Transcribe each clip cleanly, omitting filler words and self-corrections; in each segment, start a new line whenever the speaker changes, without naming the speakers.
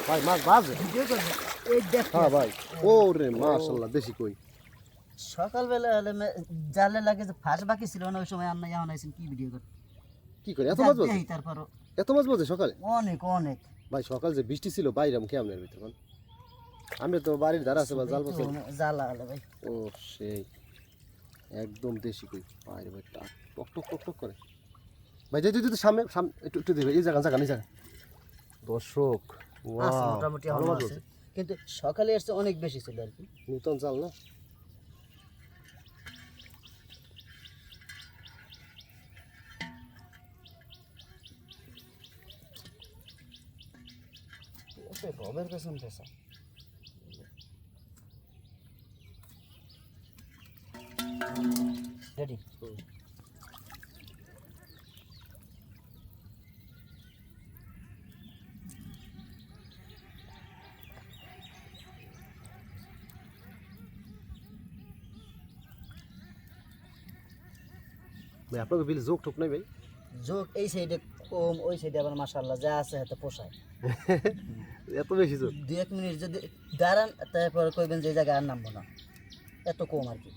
ভাই মাছ বাজে।
ভিডিও করবে এই দেখ
হ্যাঁ ভাই, ওরে মাশাআল্লাহ দেশি কই।
সকালবেলা হলে জালে লাগে যে ফাঁস বাকি ছিল না ওই সময় আন্না ইয়ান আইছেন কি ভিডিও করতে
কি করে এত মাছ বাজে?
এই তারপরও
এত মাছ বাজে সকালে?
অনেক অনেক
ভাই সকাল যে বৃষ্টি ছিল বাইরাম কেমনের ভিতর কোন? আমি তো বাড়ির ধারে আছে বা জাল পাচ্ছি।
জ্বালা হলে ভাই
ও সেই একদম দেশি কই। ভাই রে ভাই টক টক টক টক করে। ভাই যাই তুই সামনে সামনে একটু দিবে এই জায়গা এই জায়গা। দর্শক
আছে
ওয়াও
মোটামুটি
ভালো
ভালো
মাছ
আছে
বলছে।
কিন্তু সকালে এসে অনেক বেশি ছিল আর কি
নতুন জাল না?
ওতে রবের পেছন পেছা রেডি
ভাই আপনাকে বিল যোগ ঠোক নাই ভাই?
যোগ এই সাইডে কম ওই সাইডে আবার মাশাআল্লাহ যা আছে হাতে পোষায়
এত বেশি যোগ?
2-1 মিনিট যদি দাঁড়ান তারপর কইবেন যে এই জায়গায় আর নামবো না এত কম আর কি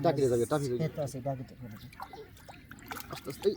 টাকি যাবে টাকি
এত আছে ডাকিতে করে
আস্তে আস্তে